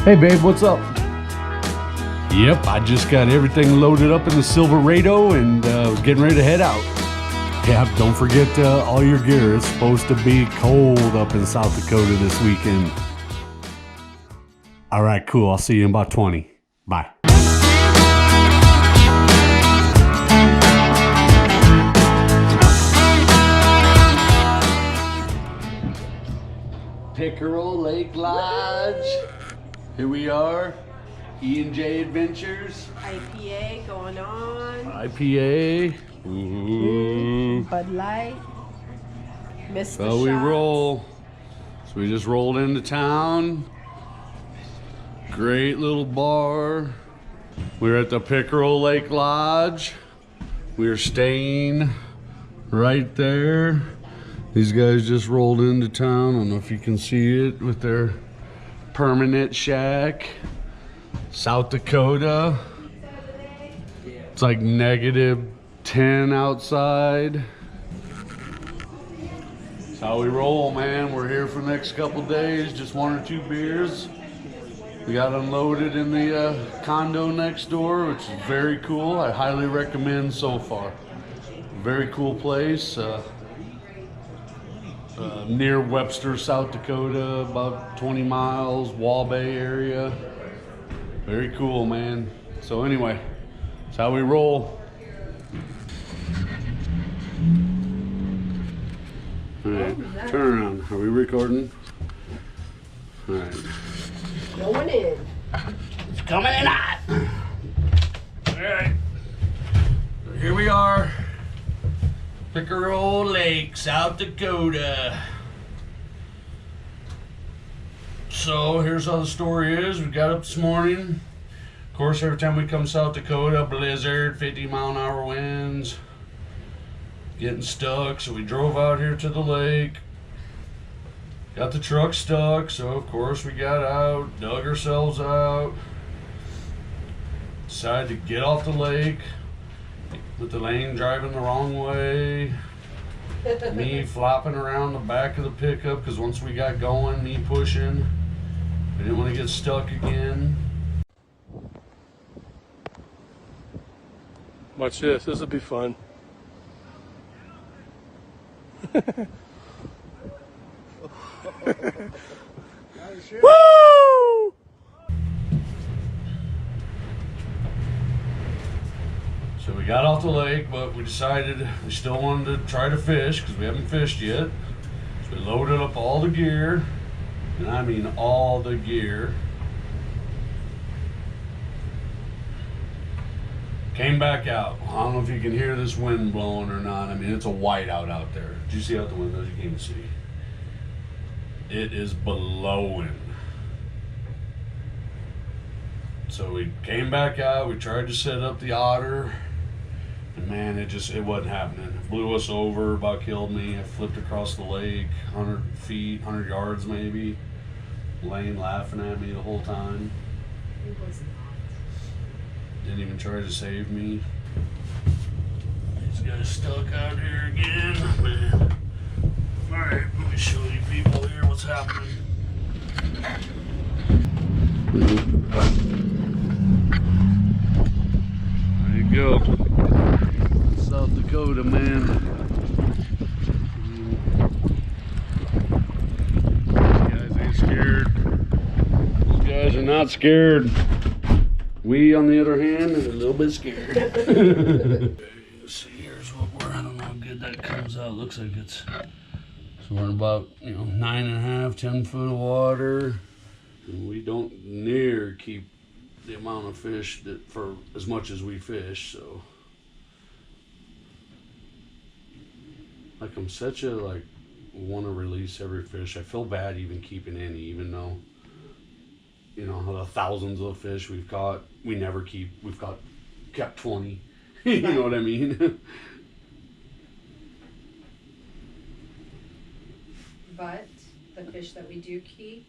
Hey babe, what's up? Yep, I just got everything loaded up in the Silverado and getting ready to head out. Yeah, don't forget all your gear. It's supposed to be cold up in South Dakota this weekend. All right, cool. I'll see you in about 20. Bye. Pickerel Lake Lodge. Here we are. E&J Adventures. IPA going on. IPA. Ooh. Bud Light. Missed the So we shots. roll. So we just rolled into town. Great little bar. We're at the Pickerel Lake Lodge. We're staying right there. These guys just rolled into town. I don't know if you can see it with their permanent shack. South Dakota. It's like -10 outside. That's how we roll, man. We're here for the next couple days. Just 1 or 2 beers. We got unloaded in the condo next door, which is very cool. I highly recommend so far. Very cool place. Near Webster, South Dakota, about 20 miles, Waubay area. Very cool, man. So anyway, that's how we roll. All right, turn around. Are we recording? All right. Going in. It's coming in hot. All right. Here we are. Pickerel Lake, South Dakota. So here's how the story is. We got up this morning. Of course, every time we come to South Dakota, blizzard, 50-mile-an-hour winds, getting stuck. So we drove out here to the lake. Got the truck stuck, so of course we got out, dug ourselves out. Decided to get off the lake. With Elaine driving the wrong way, me flopping around the back of the pickup because once we got going, me pushing, I didn't want to get stuck again. Watch this. This will be fun. Woo! So we got off the lake, but we decided we still wanted to try to fish because we haven't fished yet. So we loaded up all the gear, and I mean all the gear. Came back out. I don't know if you can hear this wind blowing or not. I mean, it's a whiteout out there. Did you see out the windows? You can't even see. It is blowing. So we came back out. We tried to set up the otter. And man, it wasn't happening. It blew us over, about killed me. I flipped across the lake, 100 feet, 100 yards maybe. Elaine laughing at me the whole time. It was not. Didn't even try to save me. These guys stuck out here again, man. Alright, let me show you people here what's happening. There you go. South Dakota, man. These guys ain't scared. Those guys are not scared. We, on the other hand, are a little bit scared. See, here's what I don't know how good that comes out. Looks like it's, so we're in about, 9.5, 10 foot of water. And we don't near keep the amount of fish that for as much as we fish, so. Like I'm such a want to release every fish. I feel bad even keeping any, even though the thousands of fish we've caught, we never keep. We've kept 20. You know what I mean? But the fish that we do keep,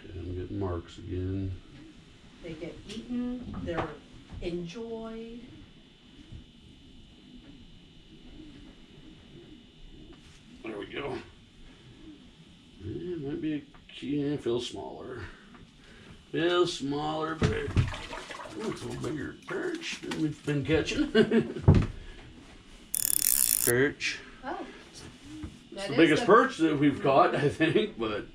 Okay, I'm getting marks again. they get eaten. They're enjoyed. There we go. It might be it feels smaller. Yeah, smaller, but it's a little bigger perch than we've been catching. Perch. Oh. It's the biggest perch that we've caught, I think, but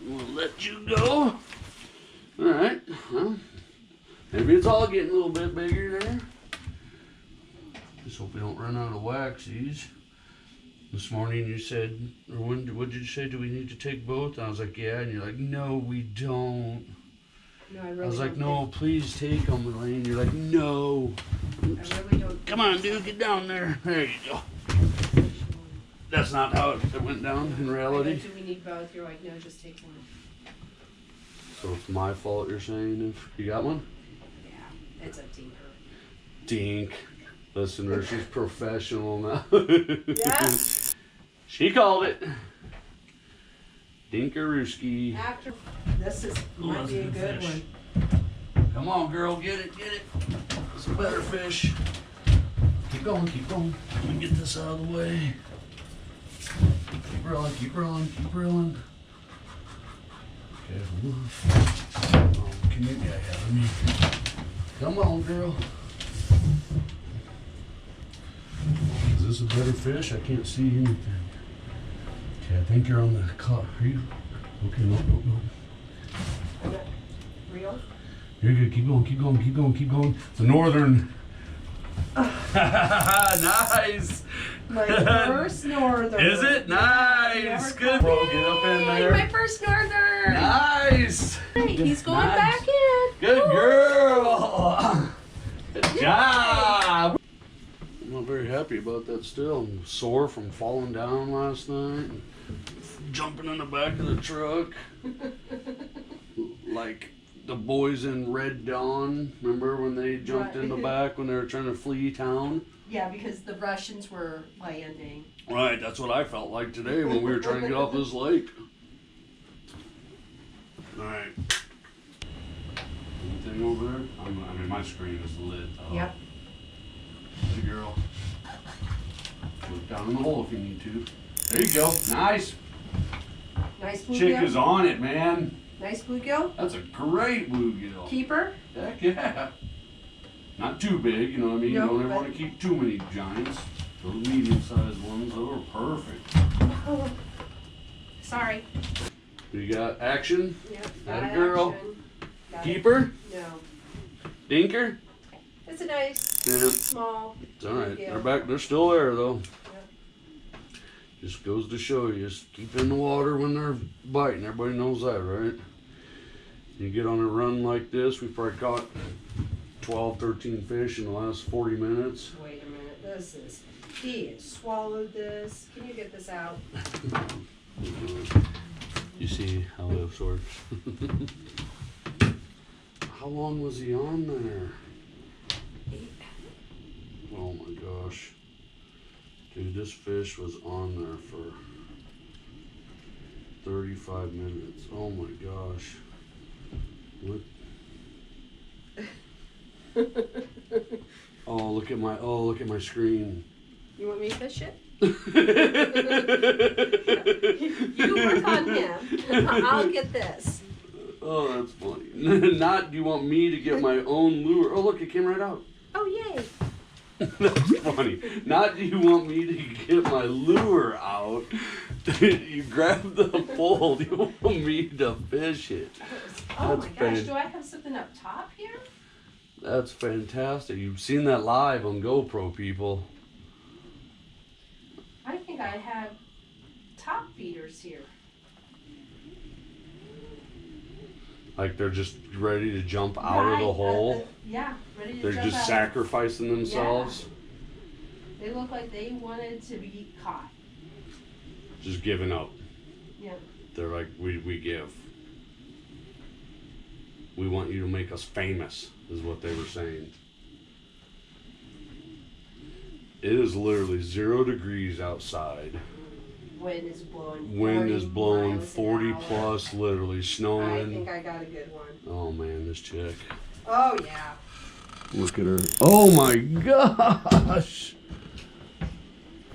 we'll let you go. Alright, well, maybe it's all getting a little bit bigger there. Just hope we don't run out of waxies. This morning you said, or what did you say, do we need to take both? And I was like, yeah, and you're like, no, we don't. No, I really I was like, don't no, please take them, Elaine. You're like, no. Oops. I really don't. Come on, dude, get down there. There you go. That's not how it went down in reality. Do we need both? You're like, no, just take one. So it's my fault, you're saying, if you got one? Yeah, it's a tinker. Dink. Listener, she's professional now. Yeah. She called it. Dinkarooski. After this might be a good one. Come on, girl, get it, get it. It's a better fish. Keep going, keep going. Let me get this out of the way. Keep rolling, keep rolling, keep rolling. Okay, oh, can you get ahead of me? Come on, girl. Is this a better fish? I can't see anything. Okay, I think you're on the car. Are you? Okay, no. Real? You're good. Keep going, keep going, keep going, keep going. The northern. Nice. My first northern. Is it? Nice. Good. Bro, get up in there. My first northern. Nice. Hey, he's going Nice. back in. Good girl. Good job. I'm not very happy about that still. I'm sore from falling down last night. And jumping in the back of the truck. Like the boys in Red Dawn. Remember when they jumped in the back when they were trying to flee town? Yeah, because the Russians were landing. Right, that's what I felt like today when we were trying to get off this lake. Alright. Anything over there? I mean, my screen is lit. Yep. Good girl. Look down in the hole if you need to. There you go. Nice. Nice bluegill. Chick is on it, man. Nice bluegill. That's a great bluegill. Keeper. Heck yeah. Not too big, you know what I mean? No, You don't ever but- want to keep too many giants. Those medium-sized ones, those are perfect. Oh. Sorry. We got action. Yep. That got girl. action. Got Keeper. it. No. Dinker. It's a nice, Yeah. small. It's alright. bluegill. They're back. They're still there though. Yep. Just goes to show you, just keep in the water when they're biting. Everybody knows that, right? You get on a run like this, we've probably caught 12, 13 fish in the last 40 minutes. Wait a minute. He has swallowed this. Can you get this out? You see how this works. How long was he on there? 8. Oh my gosh. Dude, this fish was on there for 35 minutes. Oh my gosh. What? Oh, look at my screen. You want me to fish it? You work on him. I'll get this. Oh, that's funny. Not do you want me to get my own lure? Oh, look, it came right out. Oh, yay. That's funny. Not do you want me to get my lure out? You grab the pole. You want me to fish it. Oh That's my gosh, do I have something up top here? That's fantastic. You've seen that live on GoPro, people. I think I have top feeders here. Like they're just ready to jump out of the hole. Yeah, ready to They're jump just out. sacrificing themselves. Yeah. They look like they wanted to be caught. Just giving up. Yeah. They're like, we give. We want you to make us famous, is what they were saying. It is literally 0 degrees outside. Wind is blowing. Wind is 40 blowing miles an 40 hour. plus, literally I snowing. think I got a good one. Oh man, this chick. Oh yeah. Look at her. Oh my gosh.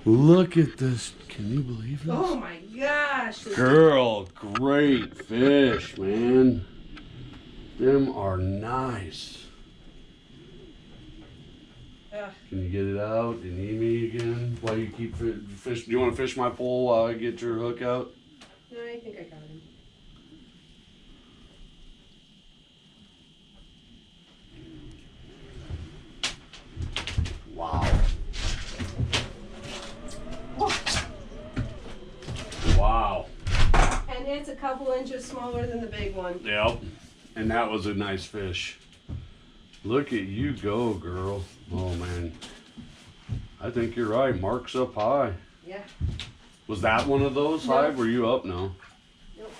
Look at this. Can you believe this? Oh my gosh. Girl, great fish, man. Them are nice. Can you get it out? You need me again? While you keep fish? Do you want to fish my pole while I get your hook out? No, I think I got him. Wow. Wow. And it's a couple inches smaller than the big one. Yep. And that was a nice fish. Look at you go, girl. Oh, man. I think you're right. Mark's up high. Yeah. Was that one of those high? Were you up now? Nope.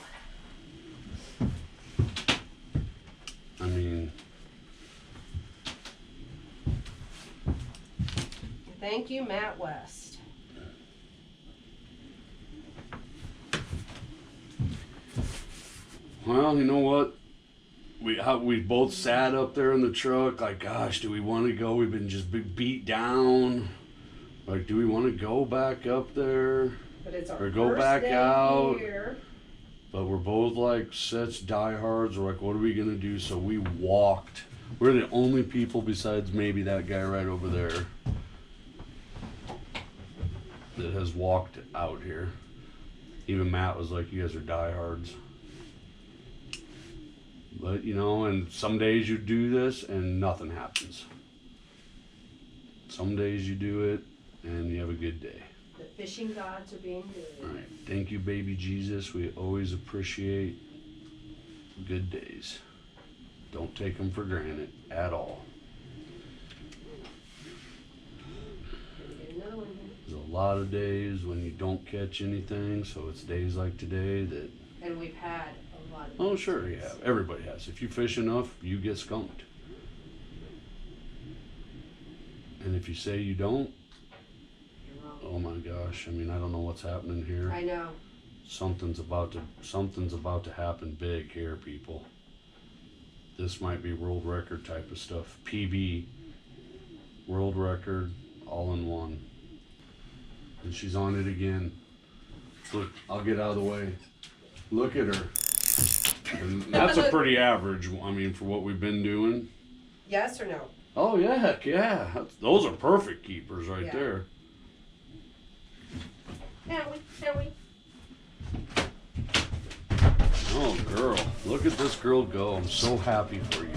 I mean... Thank you, Matt West. Well, you know what? We both sat up there in the truck like, gosh, do we want to go? We've been just beat down. Like, do we want to go back up there? But it's our or go first back day out? Here. But we're both like such diehards. We're like, what are we gonna do? So we walked. We're the only people besides maybe that guy right over there that has walked out here. Even Matt was like, you guys are diehards. But, you know, and some days you do this and nothing happens. Some days you do it and you have a good day. The fishing gods are being good. All right. Thank you, baby Jesus. We always appreciate good days. Don't take them for granted at all. Get another one here. There's a lot of days when you don't catch anything, so it's days like today that... And we've had a lot of... Oh, sure, yeah. Everybody has. If you fish enough, you get skunked. And if you say you don't, You're wrong. oh my gosh, I mean, I don't know what's happening here. I know. Something's about to happen big here, people. This might be world record type of stuff. PB, world record, all in one. And she's on it again. Look, I'll get out of the way. Look at her. And that's a pretty average, I mean, for what we've been doing. Yes or no? Oh, yeah, heck yeah. Those are perfect keepers right Yeah. there. Can we? Oh, girl. Look at this girl go. I'm so happy for you.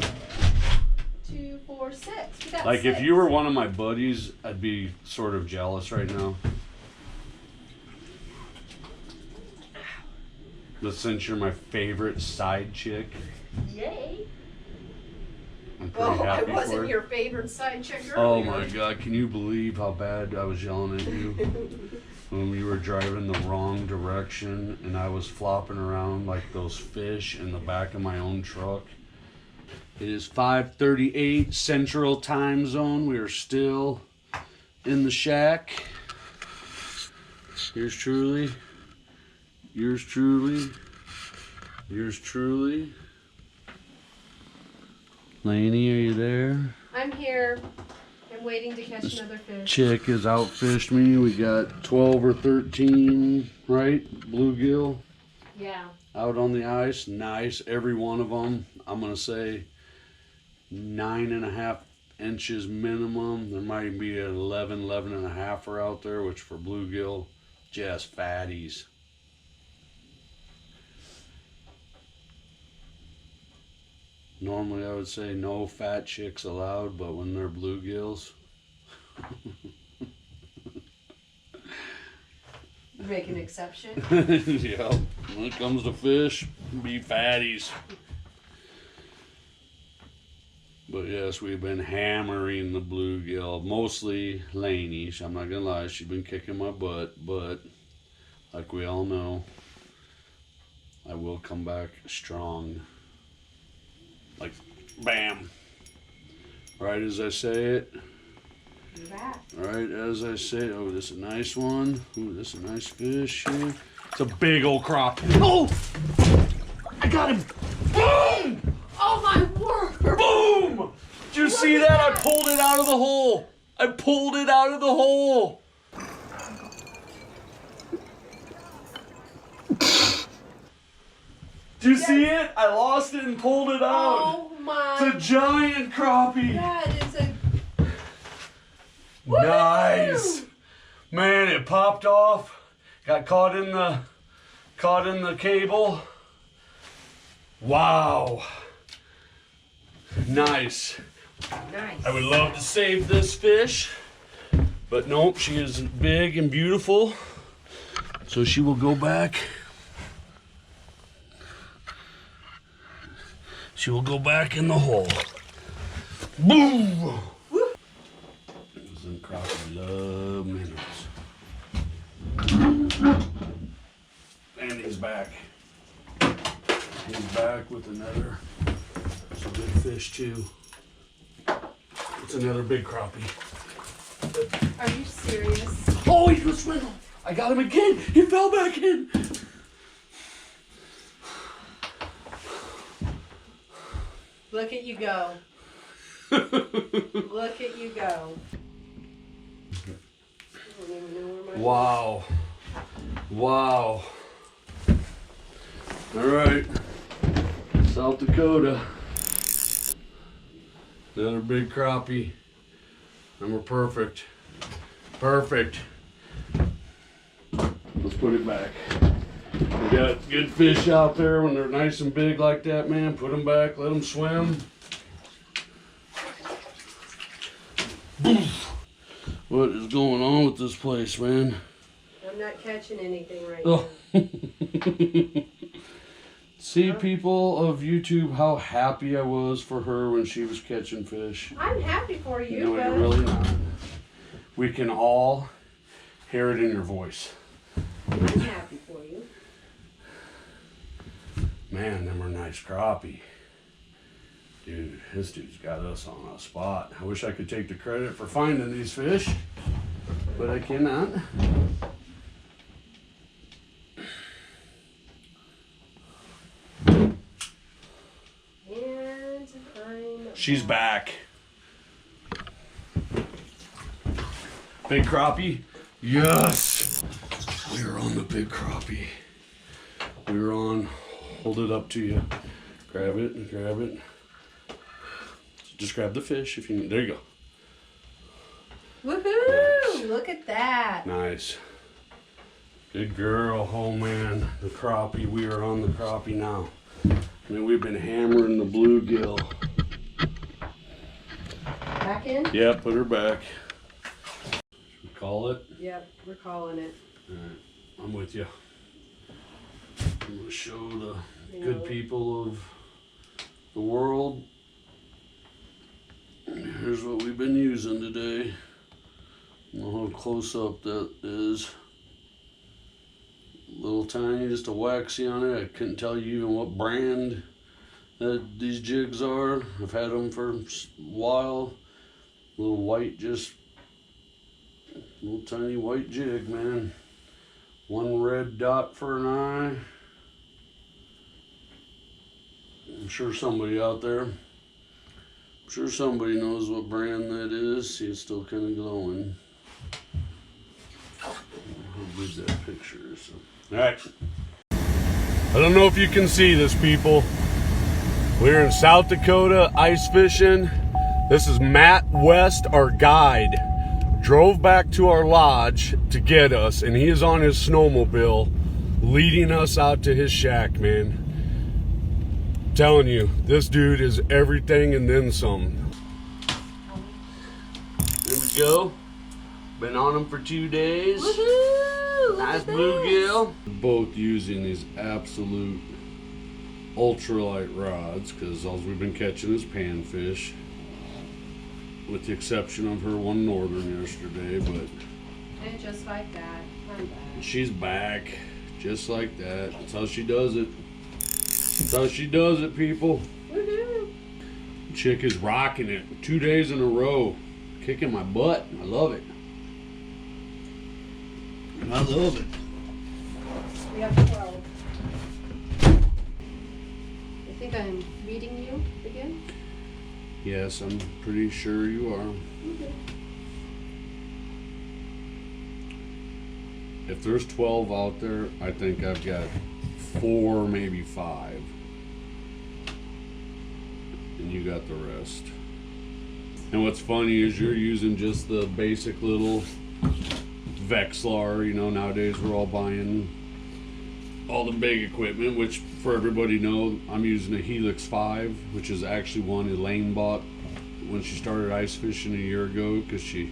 2, 4, 6. We got Like, 6. if you were one of my buddies, I'd be sort of jealous right now. But since you're my favorite side chick, Yay. I'm pretty Oh, I happy for wasn't it. your favorite side chick earlier. Oh my God, can you believe how bad I was yelling at you when we were driving the wrong direction and I was flopping around like those fish in the back of my own truck? It is 5:38 Central Time Zone. We are still in the shack. Yours truly. Yours truly. Yours truly. Lainey, are you there? I'm here. I'm waiting to catch another fish. Chick has outfished me. We got 12 or 13, right? Bluegill Yeah. out on the ice. Nice. Every one of them, I'm going to say 9.5 inches minimum. There might be 11 and a half are out there, which for bluegill, just fatties. Normally I would say no fat chicks allowed, but when they're bluegills, You make an exception. yeah, when it comes to fish, be fatties. But yes, we've been hammering the bluegill, mostly Lainey. I'm not gonna lie, she's been kicking my butt, but like we all know, I will come back strong. Like, bam. Right as I say it. You're back. Right as I say it. Oh, this is a nice one. Ooh, this is a nice fish here. It's a big old crop. Oh! I got him! Boom! Oh my word! Boom! Did you see that? I pulled it out of the hole. I pulled it out of the hole. Do you see it? I lost it and pulled it out. Oh my. It's a giant crappie. That is a. Nice. Man, it popped off. Got caught in the cable. Wow. Nice. Nice. I would love to save this fish, but nope, she is big and beautiful. So she will go back. She will go back in the hole. Boom! Them crappie love minnows. And he's back. He's back with another. It's a big fish too. It's another big crappie. Are you serious? Oh, he was swimming. I got him again. He fell back in. Look at you go. Look at you go. I don't even know where my Wow. Wow. All right. South Dakota. Another big crappie. And we're perfect. Perfect. Let's put it back. We got good fish out there when they're nice and big like that, man. Put them back, let them swim. What is going on with this place, man? I'm not catching anything right Oh. now. See, people of YouTube, how happy I was for her when she was catching fish. I'm happy for you, No, but you're really not. We can all hear it in your voice. I'm happy for you. Man, them are nice crappie. Dude, this dude's got us on a spot. I wish I could take the credit for finding these fish, but I cannot. And She's back. Big crappie? Yes! We are on the big crappie. We are on. Hold it up to you. Grab it and grab it. Just grab the fish if you need. There you go. Woohoo! Nice. Look at that. Nice. Good girl. Oh man, the crappie. We are on the crappie now. I mean, we've been hammering the bluegill. Back in? Yeah, put her back. Should we call it? Yep, we're calling it. Alright, I'm with you. I'm going to show the good people of the world. Here's what we've been using today. I don't know how close up that is. Little tiny, just a waxy on it. I couldn't tell you even what brand that these jigs are. I've had them for a while. Little white, just little tiny white jig, man. One red dot for an eye. I'm sure somebody out there, I'm sure somebody knows what brand that is. See, it's still kind of glowing. How big that picture is. So. All right. I don't know if you can see this, people. We're in South Dakota ice fishing. This is Matt West, our guide. Drove back to our lodge to get us, and he is on his snowmobile leading us out to his shack, man. I'm telling you, this dude is everything and then some. There we go. Been on him for 2 days. Woohoo! Nice bluegill. Both using these absolute ultralight rods because all we've been catching is panfish, with the exception of her one northern yesterday. But And just like that, I'm back. she's back, just like that. That's how she does it. That's how she does it, people. Woohoo! Chick is rocking it 2 days in a row, kicking my butt. I love it. I love it. We have 12. I think I'm meeting you again. Yes, I'm pretty sure you are. Okay. If there's 12 out there, I think I've got 4, maybe 5. and you got the rest. And what's funny is you're using just the basic little Vexlar. You know, nowadays we're all buying all the big equipment, which for everybody know, I'm using a Helix 5, which is actually one Elaine bought when she started ice fishing a year ago, because she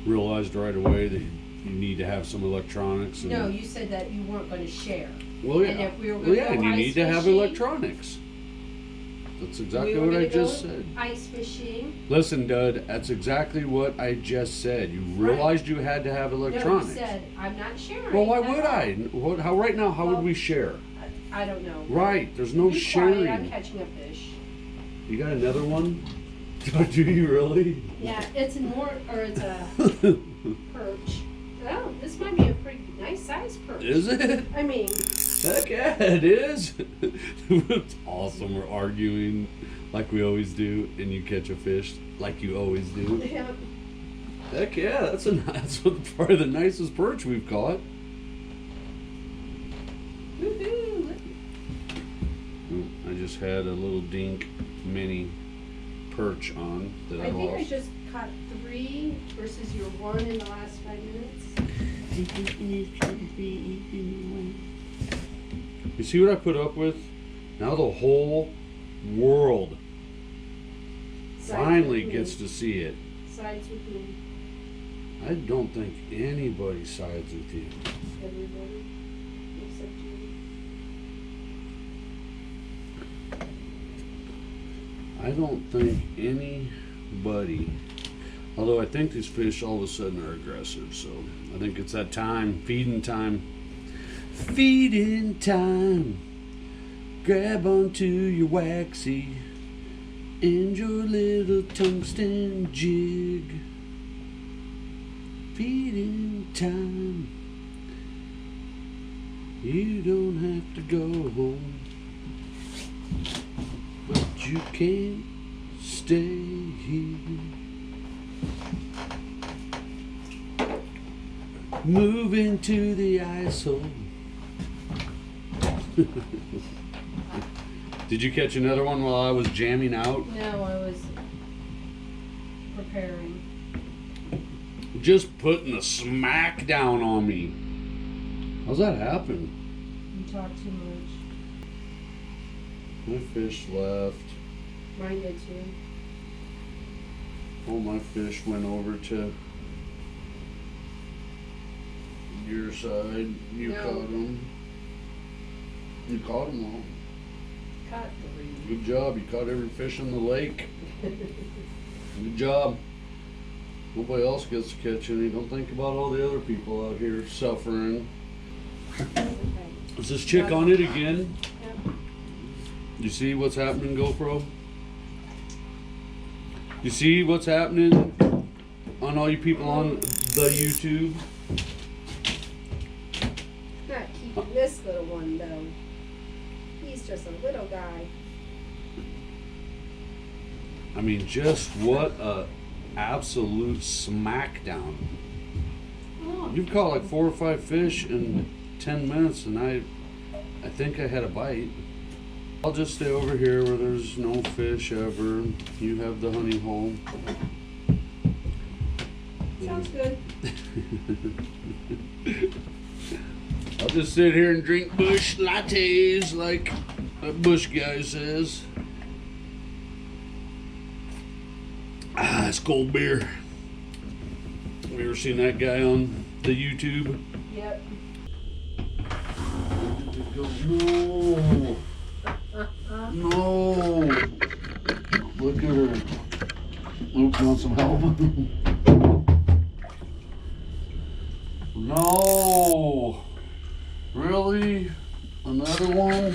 realized right away that you need to have some electronics. And, No, you said that you weren't going to share. well, yeah, And if we were well, gonna yeah, go and you ice need to have fishing, electronics. That's exactly we were what I gonna just go said. ice fishing. Listen, Dud, that's exactly what I just said. You realized you had to have electronics. No, you said, I'm not sharing. Well, why at would all." I? How right now? How would we share? I don't know. Right, there's no Be sharing. quiet, I'm catching a fish. You got another one? Do you really? Yeah, it's a perch. Oh, this might be a pretty nice size perch. Is it? I mean, Heck yeah, it is. It's awesome. We're arguing like we always do, and you catch a fish like you always do. yeah. Heck yeah, that's probably the nicest perch we've caught. Woohoo! I just had a little dink mini perch on that I I think I lost. just caught 3 versus your 1 in the last 5 minutes. You see what I put up with? Now the whole world finally gets to see it. Sides with me. I don't think anybody sides with you. Everybody except you. I don't think anybody, although I think these fish all of a sudden are aggressive, so I think it's that time, feeding time. Feeding time. Grab onto your waxy and your little tungsten jig. Feeding time. You don't have to go home, but you can't stay here. Move into the ice hole. Did you catch another one while I was jamming out? No, I was preparing. Just putting the smack down on me. How's that happen? You talk too much. My fish left. Mine did too. All my fish went over to your side. You No. caught them. You caught them all. Caught 3. Good job. You caught every fish in the lake. Good job. Nobody else gets to catch any. Don't think about all the other people out here suffering. Okay. Is this chick on it again? Yep. You see what's happening, GoPro? You see what's happening on all you people on the YouTube? Not keeping this little one though. He's just a little guy. I mean, just what a absolute smackdown. Oh. You've caught like 4 or 5 fish in 10 minutes, and I think I had a bite. I'll just stay over here where there's no fish ever. You have the honey hole. Sounds good. I'll just sit here and drink bush lattes like that bush guy says. Ah, it's cold beer. Have you ever seen that guy on the YouTube? Yep. No. No. Look at her. Luke, want some help? No. Really? Another one?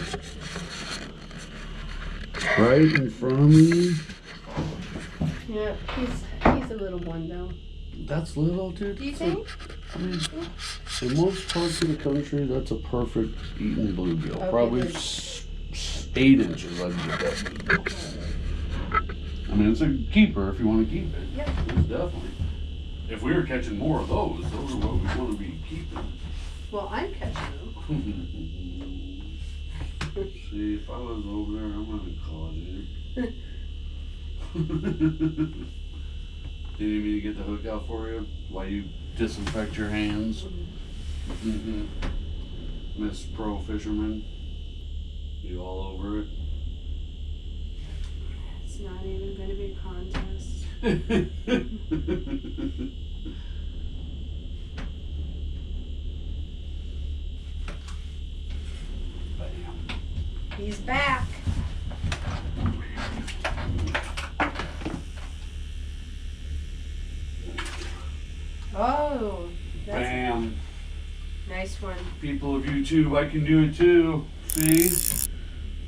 Right in front of me? Yeah, he's a little one though. That's little, dude. Do you think? I mean, in most parts of the country, that's a perfect eating bluegill. Okay, Probably good. 8 inches, I'd get that bluegill. I mean, it's a keeper if you want to keep it. Yep. It's definitely. If we were catching more of those are what we want to be keeping. Well, I'm catching them. See, if I was over there, I'm gonna cause it. Do you need me to get the hook out for you while you disinfect your hands? Mm-hmm. Miss Pro Fisherman. You all over it? It's not even going to be a contest. Bam. He's back. Oh, that's Bam. a nice one. People of YouTube, I can do it too. See?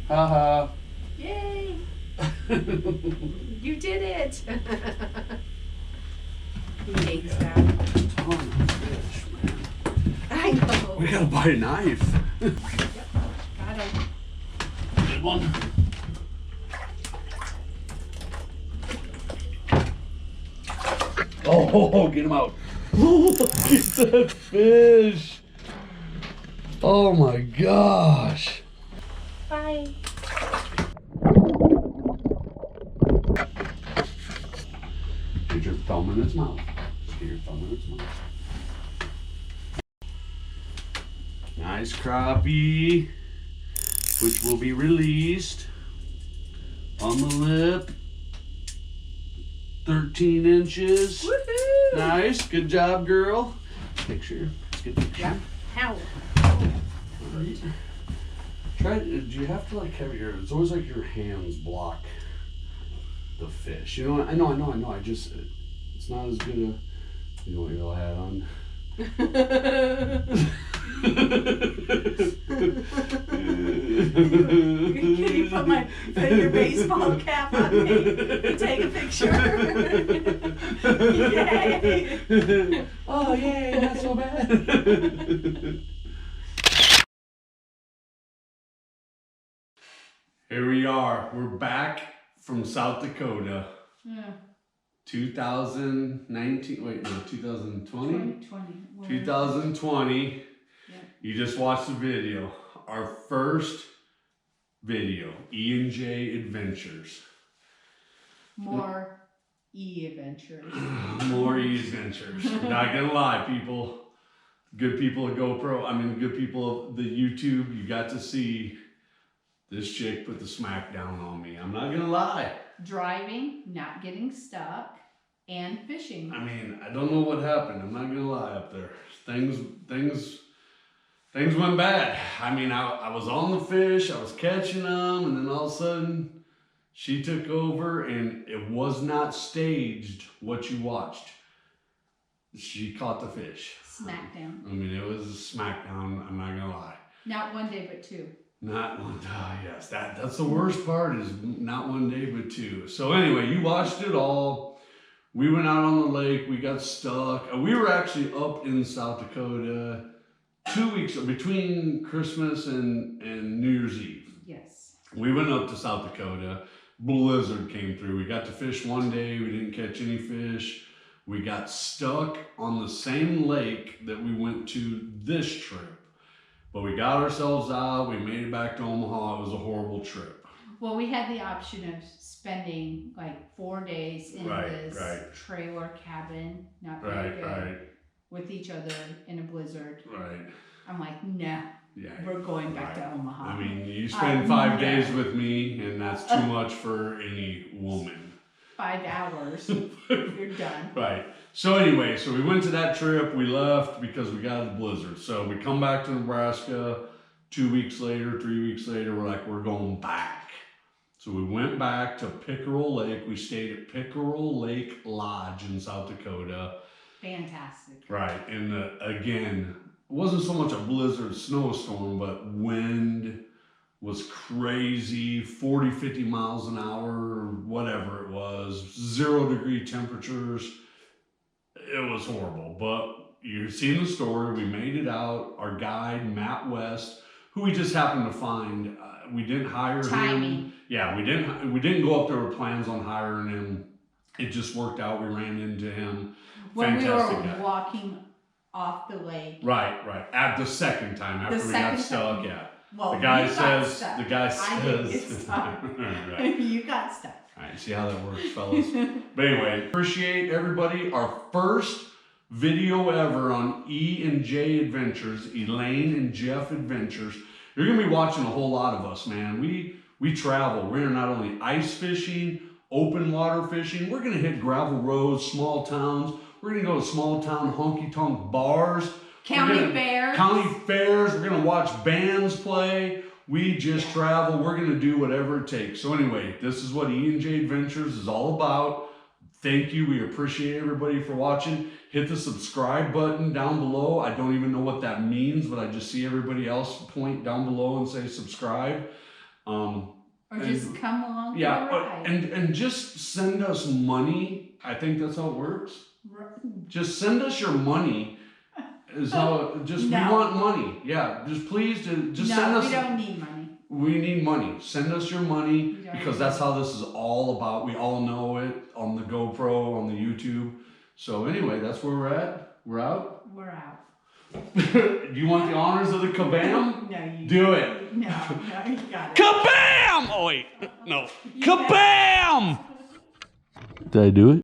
Haha. Yay! You did it! He hates that. Ton of fish, man. I know. We gotta buy a knife. Yep, got him. Good one. Oh, get him out. Look at that fish. Oh my gosh. Bye. Get your thumb in its mouth. Get your thumb in its mouth. Nice crappie, which will be released on the lip. 13 inches. Woohoo! Nice. Good job, girl. Picture. Let's get a picture. Yep. How? Right. Try. Do you have to like have your? It's always like your hands block the fish. You know what? I know. I just. It's not as good a. You want your little hat on. Can you put your baseball cap on me and take a picture? Yay! Oh yay! Not so bad. Here we are. We're back from South Dakota. Yeah. 2019. Wait, no, 2020. 2020. 2020. Yeah. You just watched the video. Our first video, E&J Adventures. More E-Adventures. More E-Adventures. Not gonna lie, people. Good people of GoPro, the good people of the YouTube, you got to see this chick put the smack down on me. I'm not gonna lie. Driving, not getting stuck, and fishing. I mean, I don't know what happened. I'm not gonna lie up there. Things went bad. I mean, I was on the fish, I was catching them, and then all of a sudden, she took over, and it was not staged what you watched. She caught the fish. Smackdown. I mean, it was a smackdown. I'm not gonna lie. Not one day, but two. Not one. Yes, that's the worst part is not one day but two. So anyway, you watched it all. We went out on the lake. We got stuck. We were actually up in South Dakota 2 weeks between Christmas and New Year's Eve. Yes. We went up to South Dakota. Blizzard came through. We got to fish one day. We didn't catch any fish. We got stuck on the same lake that we went to this trip. But we got ourselves out, we made it back to Omaha. It was a horrible trip. Well, we had the option of spending like 4 days in this trailer cabin, not very good, with each other in a blizzard. Right. I'm like, no, we're going back to Omaha. I mean, you spend 5 days with me, and that's too much for any woman. 5 hours, you're done. Right. So anyway, so we went to that trip. We left because we got a blizzard. So we come back to Nebraska 2 weeks later, 3 weeks later. We're like, we're going back. So we went back to Pickerel Lake. We stayed at Pickerel Lake Lodge in South Dakota. Fantastic. Right. And again, it wasn't so much a blizzard, snowstorm, but wind was crazy, 40, 50 miles an hour, or whatever it was, 0 degree temperatures. It was horrible, but you've seen the story. We made it out. Our guide, Matt West, who we just happened to find, we didn't hire him. Yeah, we didn't go up there with plans on hiring him. It just worked out. We ran into him. When Fantastic we were guy. walking off the lake. Right. At the second time after we got stuck. Yeah. Well, The guy you got says, stuck. the guy I didn't get says. stuck. Right. You got stuck. All right, see how that works, fellas. But anyway, appreciate everybody. Our first video ever on E&J Adventures, Elaine and Jeff Adventures. You're gonna be watching a whole lot of us, man. We travel. We're not only ice fishing, open water fishing. We're gonna hit gravel roads, small towns. We're gonna go to small town honky-tonk bars. County fairs. County fairs. We're gonna watch bands play. We just travel. We're gonna do whatever it takes. So anyway, this is what E&J Adventures is all about. Thank you. We appreciate everybody for watching. Hit the subscribe button down below. I don't even know what that means, but I just see everybody else point down below and say subscribe. Or just come along Yeah, for a ride. and just send us money. I think that's how it works. Just send us your money. Is how just No. we want money. Yeah, just please just No, send us. we don't need money. We need money. Send us your money We don't because need that's how this is all about. We all know it on the GoPro, on the YouTube. So anyway, that's where we're at. We're out. We're out. Do you want the honors of the kabam? No, you Do it. No, you got it. Kabam! Oh wait, no. Kabam! Did I do it?